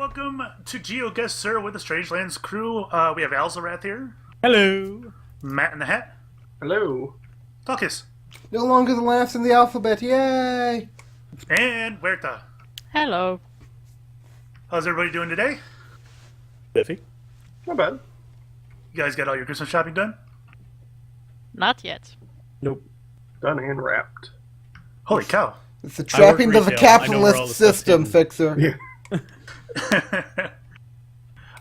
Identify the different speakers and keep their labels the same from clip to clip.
Speaker 1: welcome to Geoguessr with the Strangelands crew. We have Alzarath here,
Speaker 2: Hello.
Speaker 1: Matt in the Hat,
Speaker 3: Hello.
Speaker 1: Talkis,
Speaker 4: No longer the last in the alphabet, yay!
Speaker 1: and Huerta.
Speaker 5: Hello.
Speaker 1: How's everybody doing today?
Speaker 2: Biffy.
Speaker 3: Not bad.
Speaker 1: You guys got all your Christmas shopping done?
Speaker 5: Not yet.
Speaker 2: Nope.
Speaker 3: Done and wrapped.
Speaker 1: Holy cow.
Speaker 4: It's the trappings of a
Speaker 2: retail. I know where all
Speaker 4: capitalist
Speaker 2: the stuff's
Speaker 4: system,
Speaker 2: hidden.
Speaker 4: Fixer.
Speaker 3: Yeah.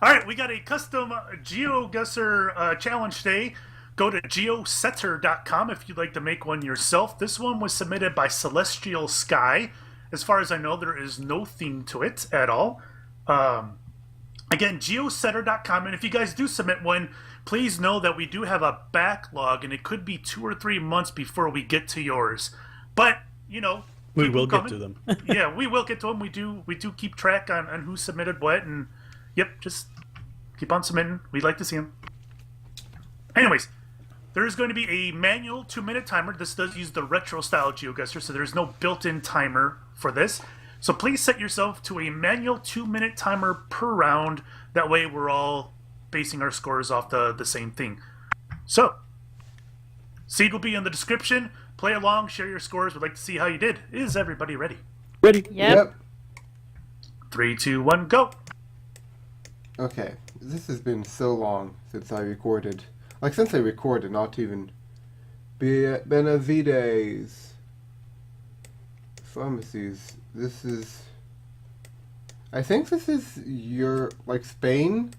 Speaker 1: Alright, we got a custom Geoguessr challenge today. Go to geoguessr.com if you'd like to make one yourself. This one was submitted by Celestial Sky. As far as I know, there is no theme to it at all. Again, geoguessr.com, and if you guys do submit one, please know that we do have a backlog, and it could be 2 or 3 months before we get to yours. But, you know,
Speaker 2: We
Speaker 1: keep
Speaker 2: will
Speaker 1: them
Speaker 2: get to
Speaker 1: coming.
Speaker 2: them.
Speaker 1: Yeah, we will get to them. We do keep track on who submitted what, and yep, just keep on submitting. We'd like to see them. Anyways, there is going to be a manual 2-minute timer. This does use the retro style GeoGuessr, so there's no built-in timer for this. So please set yourself to a manual 2-minute timer per round. That way we're all basing our scores off the same thing. So, seed will be in the description. Play along, share your scores. We'd like to see how you did. Is everybody ready?
Speaker 2: Ready?
Speaker 5: Yep.
Speaker 1: 3, 2, 1, go!
Speaker 4: Okay, this has been so long since I recorded. Like, since I recorded, not even. Benavides. Pharmacies. This is. I think this is like, Spain?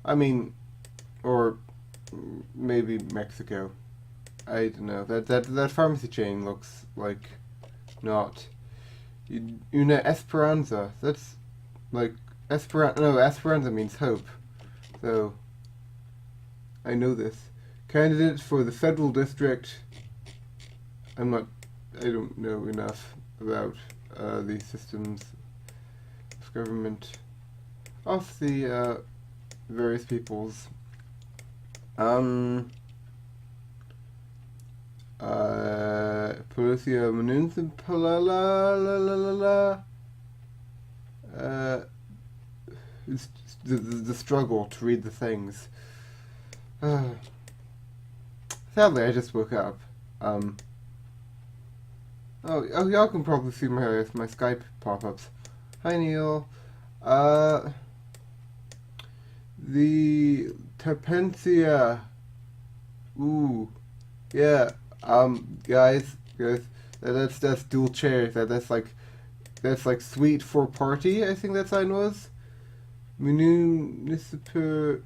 Speaker 4: I mean, or maybe Mexico. I don't know. That pharmacy chain looks like not. Una Esperanza. That's like Esperanza means hope. So I know this. Candidate for the federal district. I don't know enough about the systems of government of the various peoples. Policia Municipal it's the struggle to read the things. Sadly, I just woke up. Oh, y'all can probably see my Skype pop-ups. Hi, Neil. The Terpensia. Ooh, yeah. Guys, that's dual chairs. That's like sweet for party. I think that sign was. Municipal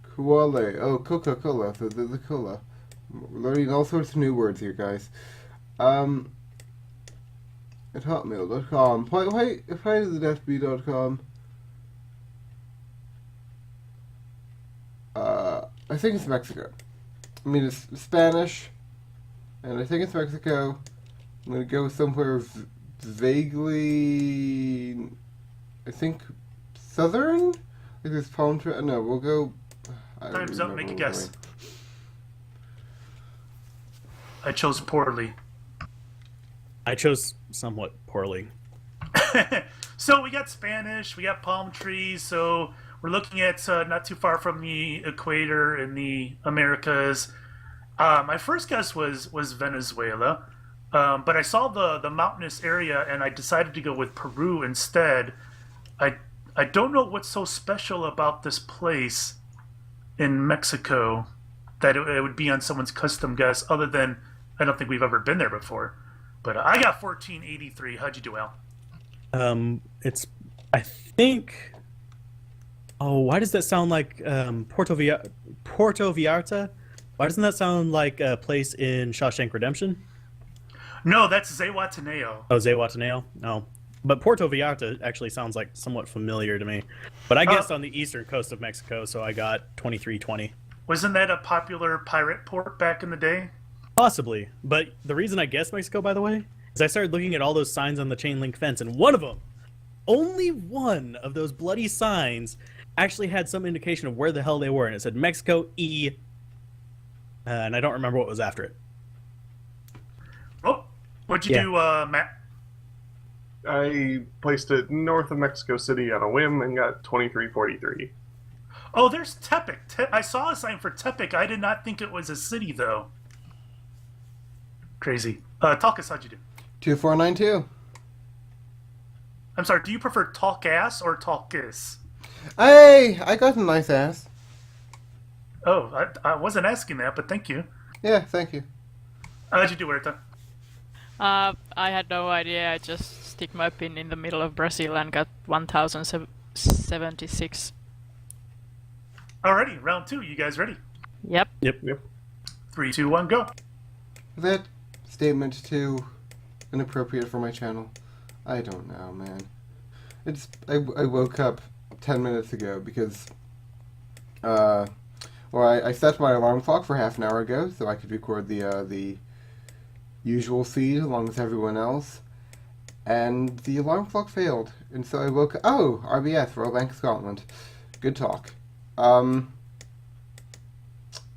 Speaker 4: Koala. Oh, Coca-Cola. So the cola. We're learning all sorts of new words here, guys. At hotmail.com. Why is it fb.com? I think it's Mexico. I mean, it's Spanish, and I think it's Mexico. I'm gonna go somewhere vaguely, I think, southern? Like this palm tree. No, we'll go.
Speaker 1: Time's up, make a guess. I chose poorly.
Speaker 2: I chose somewhat poorly.
Speaker 1: So we got Spanish, we got palm trees, so we're looking at not too far from the equator in the Americas. My first guess was Venezuela, but I saw the mountainous area and I decided to go with Peru instead. I don't know what's so special about this place in Mexico that it would be on someone's custom guess, other than I don't think we've ever been there before. But I got 1483. How'd you do, Al?
Speaker 2: I think. Oh, why does that sound like Puerto Vallarta? Why doesn't that sound like a place in Shawshank Redemption?
Speaker 1: No, that's Zihuatanejo.
Speaker 2: Oh, Zihuatanejo? No. But Puerto Vallarta actually sounds like somewhat familiar to me. But I guessed on the eastern coast of Mexico, so I got 2320.
Speaker 1: Wasn't that a popular pirate port back in the day?
Speaker 2: Possibly. But the reason I guessed Mexico, by the way, is I started looking at all those signs on the chain link fence, and one of them, only one of those bloody signs, actually had some indication of where the hell they were, and it said Mexico E, and I don't remember what was after it.
Speaker 1: Oh, what'd you do, Matt?
Speaker 3: I placed it north of Mexico City on a whim and got 2343.
Speaker 1: Oh, there's Tepic. I saw a sign for Tepic. I did not think it was a city, though. Crazy. Talkus, how'd you do?
Speaker 4: 2492.
Speaker 1: I'm sorry, do you prefer talk ass or talkus?
Speaker 4: Hey, I got a nice ass.
Speaker 1: Oh, I wasn't asking that, but thank you.
Speaker 4: Yeah, thank you.
Speaker 1: How'd you do, Huerta?
Speaker 5: I had no idea. I just stick my pin in the middle of Brazil and got 1076.
Speaker 1: Alrighty, round 2. You guys ready?
Speaker 5: Yep.
Speaker 3: Yep.
Speaker 1: 3, 2, 1, go.
Speaker 4: That statement too inappropriate for my channel. I don't know, man. I woke up 10 minutes ago because I set my alarm clock for half an hour ago so I could record the usual feed along with everyone else, and the alarm clock failed, and so I woke up. Oh, RBS, Royal Bank of Scotland. Good talk. Don't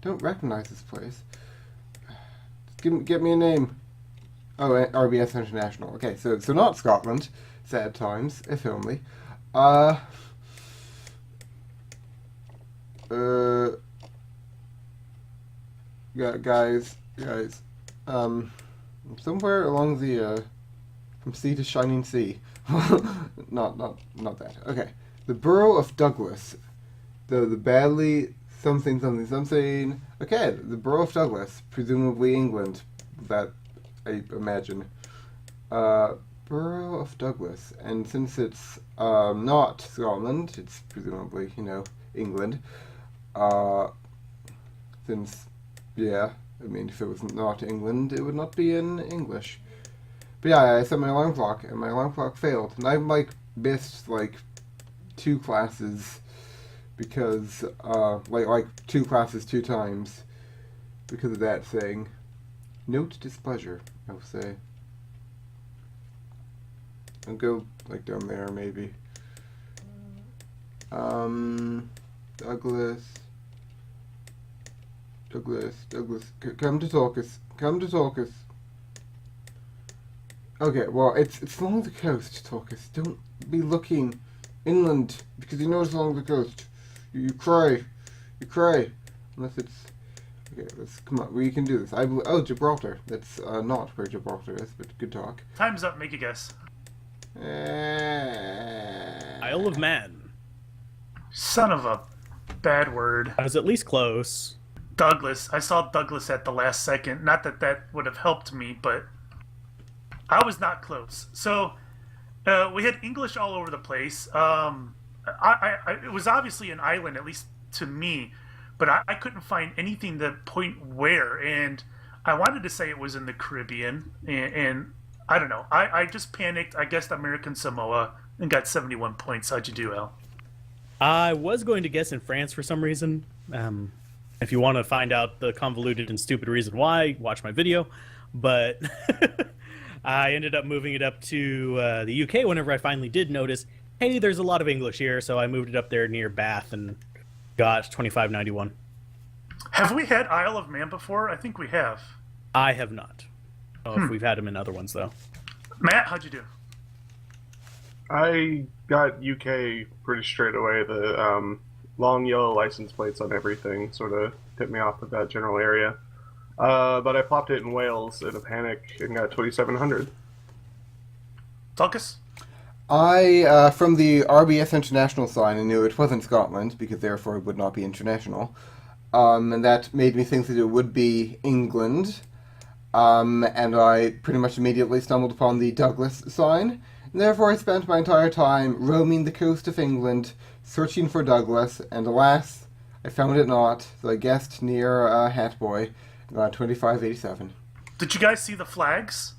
Speaker 4: recognize this place. Get me a name. Oh, RBS International. Okay, so not Scotland. Sad times, if only. Guys. Somewhere along the from sea to shining sea. not that. Okay, the borough of Douglas. The badly something. Okay, the borough of Douglas, presumably England. That I imagine. Borough of Douglas, and since it's not Scotland, it's presumably England. Since I mean, if it was not England, it would not be in English. But yeah, I set my alarm clock, and my alarm clock failed, and I've missed 2 classes because like 2 classes 2 times because of that thing. Note displeasure, I'll say. I'll go down there maybe. Douglas. Come to Talkus. Okay, well, it's along the coast, Talkus. Don't be looking inland, because you know it's along the coast. You cry. Unless it's... Okay, come on, we can do this. Oh, Gibraltar. That's not where Gibraltar is, but good talk.
Speaker 1: Time's up, make a guess.
Speaker 2: Isle of Man.
Speaker 1: Son of a bad word.
Speaker 2: I was at least close.
Speaker 1: Douglas. I saw Douglas at the last second. Not that that would have helped me, but I was not close. So we had English all over the place. It was obviously an island, at least to me, but I couldn't find anything to point where. And I wanted to say it was in the Caribbean, and I don't know. I just panicked. I guessed American Samoa and got 71 points. How'd you do, Al?
Speaker 2: I was going to guess in France for some reason. If you want to find out the convoluted and stupid reason why, watch my video. But I ended up moving it up to the UK whenever I finally did notice, hey, there's a lot of English here, so I moved it up there near Bath and got 2591.
Speaker 1: Have we had Isle of Man before? I think we have.
Speaker 2: I have not. I don't know if we've had them in other ones, though.
Speaker 1: Matt, how'd you do?
Speaker 3: I got UK pretty straight away. The long yellow license plates on everything sort of tipped me off with that general area. But I popped it in Wales in a panic and got 2700.
Speaker 1: Tulkus?
Speaker 4: I, from the RBS International sign, I knew it wasn't Scotland, because therefore it would not be international. And that made me think that it would be England. And I pretty much immediately stumbled upon the Douglas sign. And therefore I spent my entire time roaming the coast of England, searching for Douglas, and alas, I found it not. So I guessed near Hatboy, and got 2587.
Speaker 1: Did you guys see the flags?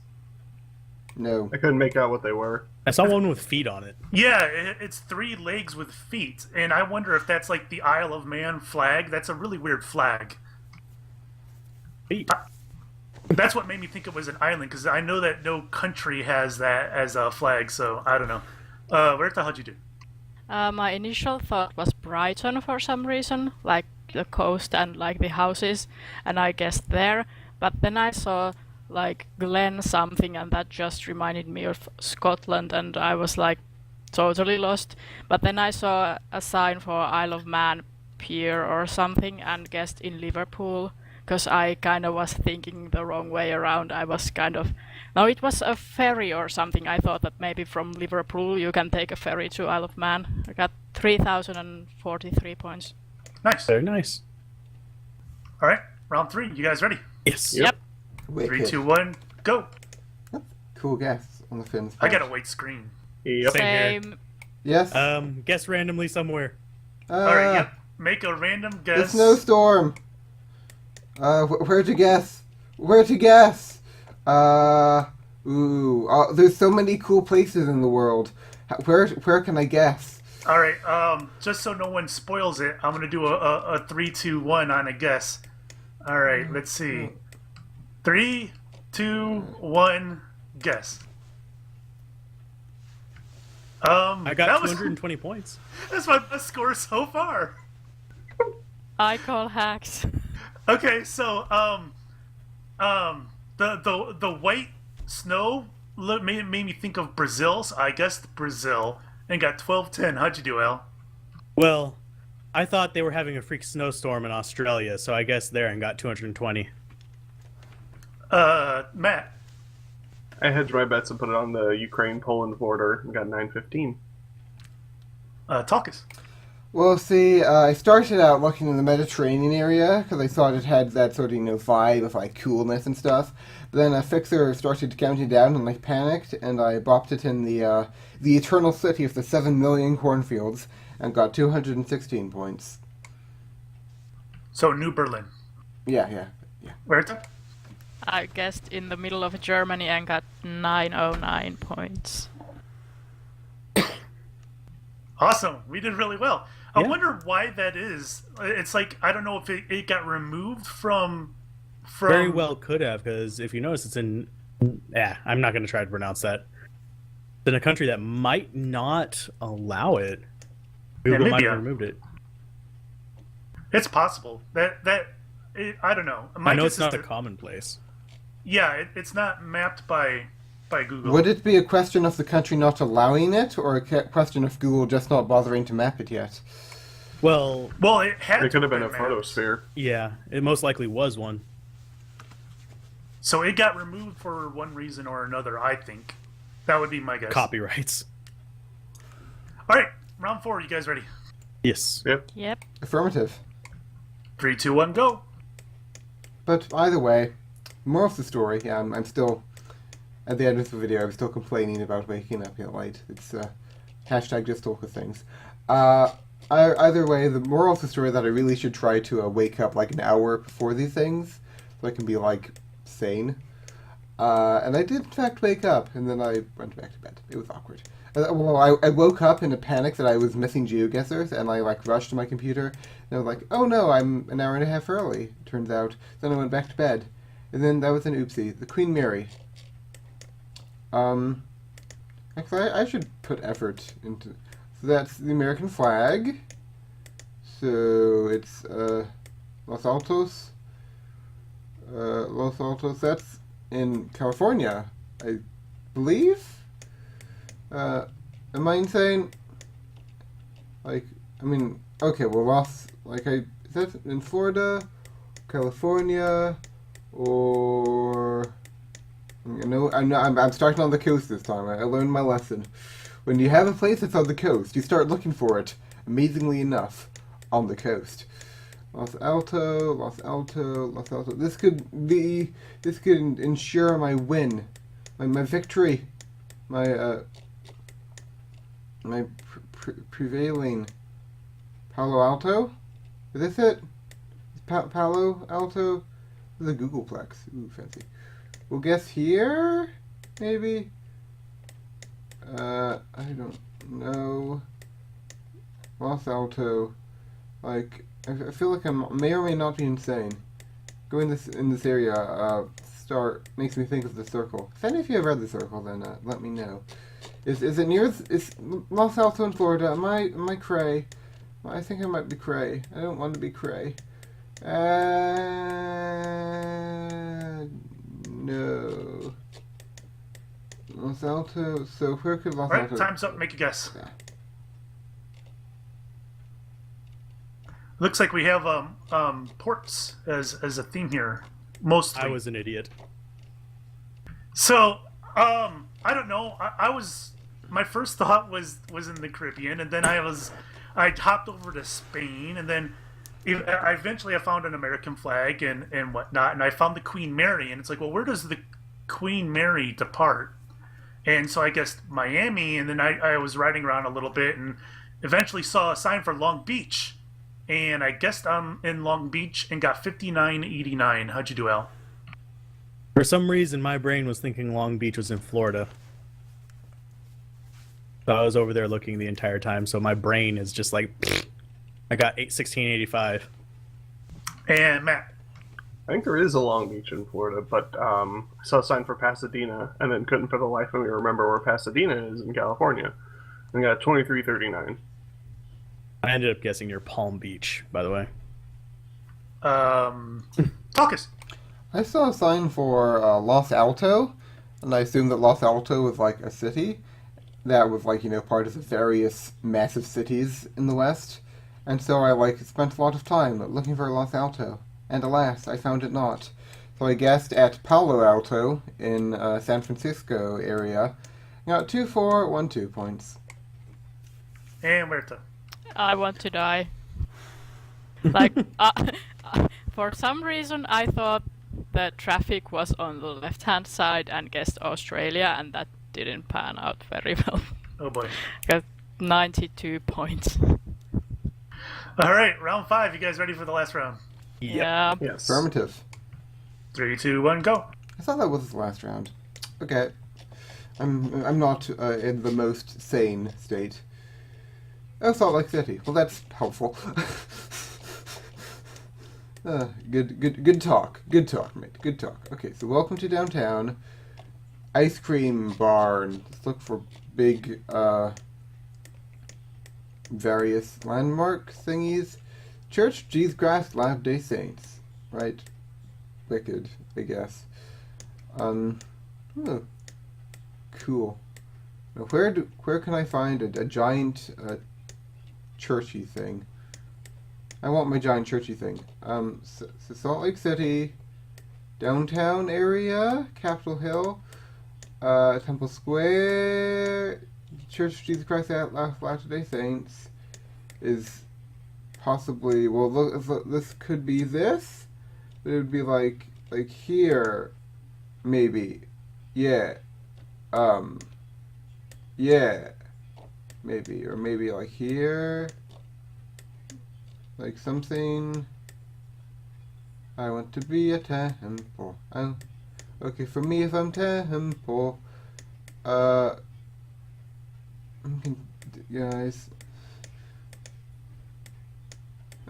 Speaker 4: No.
Speaker 3: I couldn't make out what they were.
Speaker 2: I saw one with feet on it.
Speaker 1: Yeah, it's 3 legs with feet, and I wonder if that's like the Isle of Man flag. That's a really weird flag.
Speaker 2: Feet.
Speaker 1: That's what made me think it was an island, because I know that no country has that as a flag, so I don't know. Where the hell did you do?
Speaker 5: My initial thought was Brighton for some reason, like the coast and like the houses, and I guessed there. But then I saw like Glen something, and that just reminded me of Scotland, and I was like totally lost. But then I saw a sign for Isle of Man pier or something and guessed in Liverpool, because I kind of was thinking the wrong way around. I was kind of... No, it was a ferry or something. I thought that maybe from Liverpool you can take a ferry to Isle of Man. I got 3,043 points.
Speaker 1: Nice.
Speaker 2: Very nice.
Speaker 1: All right, round 3. You guys ready?
Speaker 2: Yes.
Speaker 5: Yep.
Speaker 1: 3, 2, 1, go.
Speaker 4: Cool guess on the Finns.
Speaker 1: I got a white screen.
Speaker 3: Yep.
Speaker 2: Same here.
Speaker 5: Same.
Speaker 4: Yes.
Speaker 2: Guess randomly somewhere.
Speaker 1: All right, yep. Make a random
Speaker 4: The
Speaker 1: guess.
Speaker 4: snowstorm. Where'd you guess? Where'd you guess? There's so many cool places in the world. Where can I guess?
Speaker 1: All right, just so no one spoils it, I'm gonna do a 3, 2, 1 on a guess. All right, let's see. 3, 2, 1, guess.
Speaker 2: I got
Speaker 1: that was
Speaker 2: 220 points.
Speaker 1: that's my best score so far.
Speaker 5: I call hacks.
Speaker 1: Okay, so the white snow made me think of Brazil, so I guessed Brazil and got 12-10. How'd you do, Al?
Speaker 2: Well, I thought they were having a freak snowstorm in Australia, so I guessed there and got 220.
Speaker 1: Matt.
Speaker 3: I hedged my bets and put it on the Ukraine-Poland border and got 915.
Speaker 1: Talkus.
Speaker 4: Well, see, I started out looking in the Mediterranean area because I thought it had that sort of, vibe of, coolness and stuff. But then a fixer started counting down and I panicked and I bopped it in the eternal city of the 7 million cornfields and got 216 points.
Speaker 1: So New Berlin.
Speaker 4: Yeah.
Speaker 1: Where to?
Speaker 5: I guessed in the middle of Germany and got 909 points.
Speaker 1: Awesome. We did really well. I
Speaker 2: Yeah.
Speaker 1: wonder why that is. It's like, I don't know if it got removed from...
Speaker 2: Very well could have, because if you notice, it's in... Yeah, I'm not going to try to pronounce that. It's in a country that might not allow it. Google might
Speaker 1: Namibia.
Speaker 2: have removed it.
Speaker 1: It's possible. I don't know.
Speaker 2: I know it's not a commonplace.
Speaker 1: Yeah, it's not mapped by Google.
Speaker 4: Would it be a question of the country not allowing it, or a question of Google just not bothering to map it yet?
Speaker 2: Well,
Speaker 1: It had
Speaker 3: It could have been a
Speaker 1: mapped.
Speaker 3: photosphere.
Speaker 2: yeah, it most likely was one.
Speaker 1: So it got removed for one reason or another, I think. That would be my guess.
Speaker 2: Copyrights.
Speaker 1: All right, round 4. You guys ready?
Speaker 2: Yes.
Speaker 3: Yep.
Speaker 5: Yep.
Speaker 4: Affirmative.
Speaker 1: 3, 2, 1, go.
Speaker 4: But either way, more of the story, yeah, I'm still... At the end of the video, I'm still complaining about waking up yet late. It's hashtag just talk with things. Either way, the moral of the story is that I really should try to wake up like an hour before these things, so I can be sane. And I did in fact wake up, and then I went back to bed. It was awkward. I woke up in a panic that I was missing Geoguessrs, and I rushed to my computer, and I was like, oh no, I'm an hour and a half early, turns out. Then I went back to bed, and then that was an oopsie. The Queen Mary. Actually, I should put effort into... So that's the American flag. So it's, Los Altos. Los Altos, that's in California, I believe? Am I insane? Okay, well, is that in Florida, California, or... I'm starting on the coast this time. I learned my lesson. When you have a place that's on the coast, you start looking for it, amazingly enough, on the coast. Los Alto, Los Alto, Los Alto. This could ensure my win, my victory, my prevailing. Palo Alto? Is this it? Palo Alto? This is a Googleplex. Ooh, fancy. We'll guess here, maybe? I don't know. Los Alto. I feel like I may or may not be insane. Going in this area, makes me think of the Circle. If any of you have read the Circle, then let me know. Is it near? Is Los Alto in Florida? Am I cray? I think I might be cray. I don't want to be cray. no. Los Altos. So where could Los
Speaker 1: All right,
Speaker 4: Altos?
Speaker 1: time's up. Make a guess.
Speaker 4: Yeah.
Speaker 1: Looks like we have ports as a theme here, mostly.
Speaker 2: I was an idiot.
Speaker 1: So, I don't know. I was my first thought was in the Caribbean, and then I hopped over to Spain, and then I eventually found an American flag and whatnot, and I found the Queen Mary, and it's like, well, where does the Queen Mary depart? And so I guessed Miami, and then I was riding around a little bit, and eventually saw a sign for Long Beach, and I guessed I'm in Long Beach and got 5989. How'd you do, Al?
Speaker 2: For some reason, my brain was thinking Long Beach was in Florida. So I was over there looking the entire time, so my brain is just like, I got 1685.
Speaker 1: And Matt.
Speaker 3: I think there is a Long Beach in Florida, but I saw a sign for Pasadena, and then couldn't for the life of me remember where Pasadena is in California. And got 2339.
Speaker 2: I ended up guessing near Palm Beach, by the way.
Speaker 1: Talkus.
Speaker 4: I saw a sign for Los Alto, and I assumed that Los Alto was like a city that was like, part of the various massive cities in the West. And so I spent a lot of time looking for Los Alto. And alas, I found it not. So I guessed at Palo Alto in San Francisco area. Got 2412 points.
Speaker 1: And Huerta.
Speaker 5: I want to die. For some reason, I thought that traffic was on the left-hand side and guessed Australia, and that didn't pan out very well.
Speaker 1: Oh boy.
Speaker 5: Got 92 points.
Speaker 1: All right, round 5. You guys ready for the last round?
Speaker 5: Yeah.
Speaker 3: Yes.
Speaker 4: Affirmative.
Speaker 1: 3, 2, 1, go.
Speaker 4: I thought that was the last round. Okay. I'm not in the most sane state. Oh, Salt Lake City. Well, that's helpful. Good talk. Good talk, mate. Good talk. Okay, so welcome to downtown. Ice cream barn. Let's look for big, various landmark thingies. Church, Jesus Christ, Latter-day Saints. Right. Wicked, I guess. Oh, cool. Now, where can I find a giant, churchy thing? I want my giant churchy thing. So Salt Lake City, downtown area, Capitol Hill, Temple Square, Church of Jesus Christ of Latter-day Saints is possibly, well, look, this could be this. It would be like here, maybe. Yeah. Yeah. Maybe, or maybe like here. Like something. I want to be a temple. Okay, for me if I'm temple. Guys.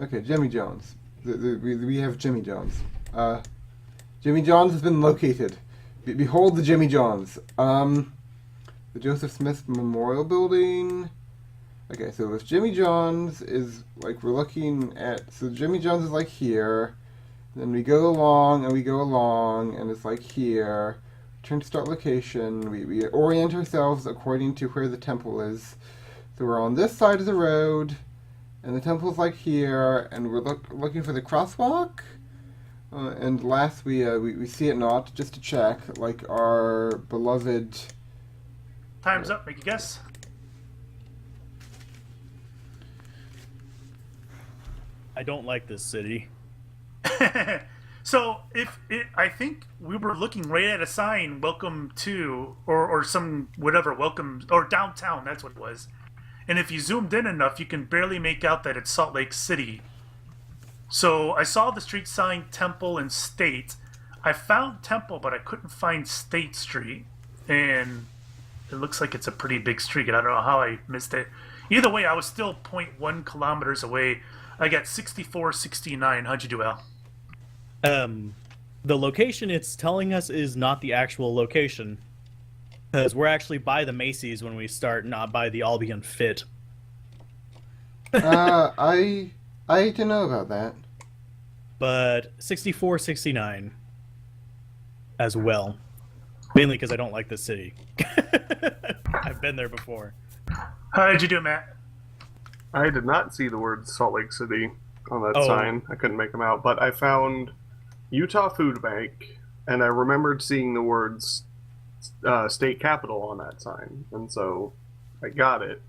Speaker 4: Okay, Jimmy Jones. We have Jimmy Jones. Jimmy Jones has been located. Behold the Jimmy Jones. The Joseph Smith Memorial Building. Okay, so if Jimmy John's is, like, we're looking at, so Jimmy John's is, like, here, then we go along, and it's, like, here, turn to start location, we orient ourselves according to where the temple is, so we're on this side of the road, and the temple's, like, here, and we're looking for the crosswalk, and last we see it not, just to check, like, our beloved...
Speaker 1: Time's up. Make a guess.
Speaker 2: I don't like this city.
Speaker 1: So I think we were looking right at a sign, welcome to, or some whatever, welcome, or downtown, that's what it was. And if you zoomed in enough, you can barely make out that it's Salt Lake City. So I saw the street sign Temple and State. I found Temple, but I couldn't find State Street. And it looks like it's a pretty big street. I don't know how I missed it. Either way, I was still 0.1 kilometers away. I got 6469. How'd you do, Al?
Speaker 2: The location it's telling us is not the actual location. Because we're actually by the Macy's when we start, not by the Albion Fit.
Speaker 4: I don't know about that.
Speaker 2: But 6469. as well. Mainly because I don't like this city. I've been there before.
Speaker 1: How did you do, Matt?
Speaker 3: I did not see the word Salt Lake City on that
Speaker 2: Oh.
Speaker 3: sign. I couldn't make them out, but I found Utah Food Bank, and I remembered seeing the words state capital on that sign, and so I got it.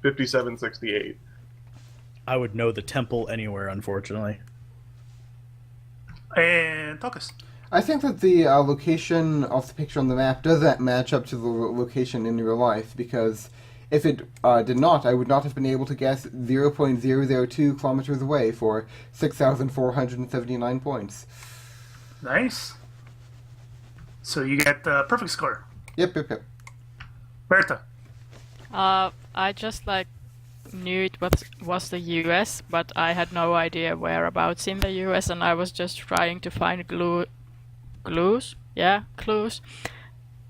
Speaker 3: 5768.
Speaker 2: I would know the temple anywhere, unfortunately.
Speaker 1: And Tokus.
Speaker 4: I think that the location of the picture on the map doesn't match up to the location in real life, because if it did not, I would not have been able to guess 0.002 kilometers away for 6,479 points.
Speaker 1: Nice. So you get the perfect score.
Speaker 4: Yep.
Speaker 1: Berta.
Speaker 5: I just knew it was the US, but I had no idea whereabouts in the US, and I was just trying to find clues,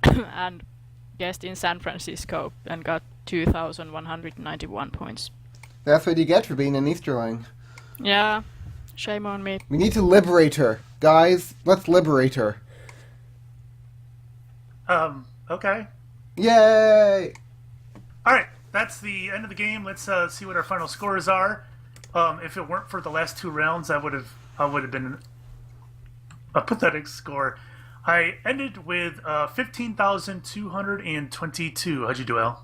Speaker 5: and guessed in San Francisco and got 2,191 points.
Speaker 4: That's what you get for being an Easterling.
Speaker 5: Yeah, shame on me.
Speaker 4: We need to liberate her. Guys, let's liberate her.
Speaker 1: Okay.
Speaker 4: Yay!
Speaker 1: Alright, that's the end of the game. Let's see what our final scores are. If it weren't for the last 2 rounds, I would have been a pathetic score. I ended with 15,222. How'd you do, Al?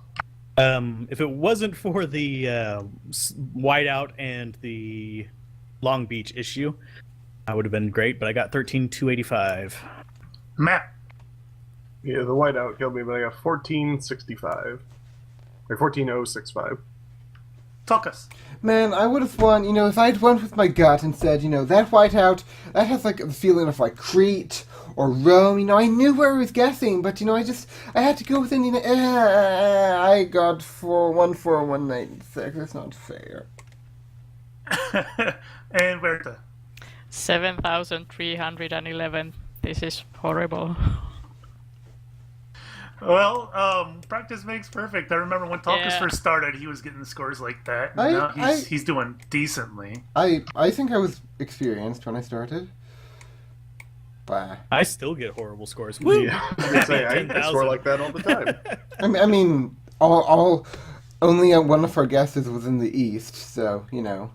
Speaker 2: If it wasn't for the whiteout and the Long Beach issue, I would have been great, but I got 13,285.
Speaker 1: Matt.
Speaker 3: Yeah, the whiteout killed me, but I got 1465. Or 14065.
Speaker 1: Tokus.
Speaker 4: Man, I would have won, if I'd went with my gut and said, that whiteout, that has the feeling of Crete or Rome, I knew where I was guessing, but I had to go with Indiana. I got 14196. That's not fair.
Speaker 1: And Berta.
Speaker 5: 7,311. This is horrible.
Speaker 1: Well, practice makes perfect. I remember when Tokus
Speaker 5: Yeah.
Speaker 1: first started, he was getting scores like that. And now he's doing decently.
Speaker 4: I think I was experienced when I started. Bah.
Speaker 2: I still get horrible scores. Woo!
Speaker 3: Yeah, I was gonna say, I
Speaker 2: 10,000.
Speaker 3: score like that all the time.
Speaker 4: I mean, only one of our guesses was in the East, so,
Speaker 2: Yeah.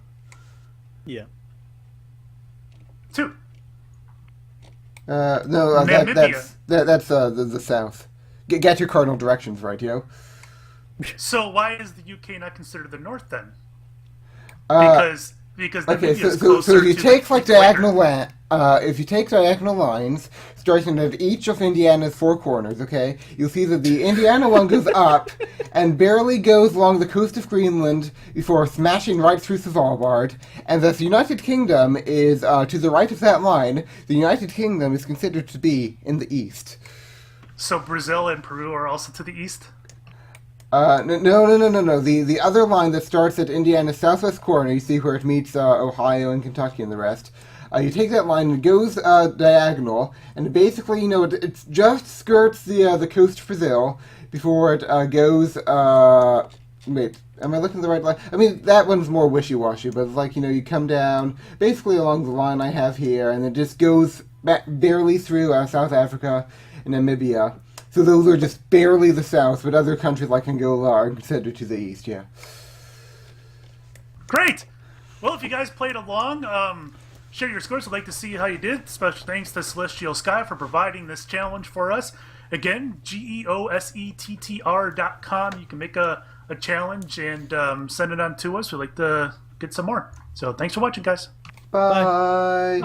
Speaker 1: 2.
Speaker 4: No,
Speaker 1: Namibia.
Speaker 4: that's the South. Get your cardinal directions right, yo.
Speaker 1: So why is the UK not considered the North then?
Speaker 4: Uh,
Speaker 1: Because
Speaker 4: Okay,
Speaker 1: Namibia is
Speaker 4: so
Speaker 1: closer
Speaker 4: if you
Speaker 1: to
Speaker 4: take
Speaker 1: the
Speaker 4: diagonal
Speaker 1: equator.
Speaker 4: if you take diagonal lines starting at each of Indiana's 4 corners, okay, you'll see that the Indiana one goes up and barely goes along the coast of Greenland before smashing right through Svalbard, and the United Kingdom is to the right of that line. The United Kingdom is considered to be in the east.
Speaker 1: So Brazil and Peru are also to the east?
Speaker 4: No. The other line that starts at Indiana's southwest corner, you see where it meets Ohio and Kentucky and the rest. You take that line, it goes diagonal, and basically, it just skirts the coast of Brazil before it goes. Wait, am I looking at the right line? I mean, that one's more wishy-washy, but it's you come down basically along the line I have here, and it just goes back barely through South Africa and Namibia. So those are just barely the south, but other countries like Angola are considered to the east, yeah.
Speaker 1: Great! Well, if you guys played along, share your scores. I'd like to see how you did. Special thanks to Celestial Sky for providing this challenge for us. Again, geosettr.com. You can make a challenge and send it on to us. We'd like to get some more. So thanks for watching, guys.
Speaker 4: Bye.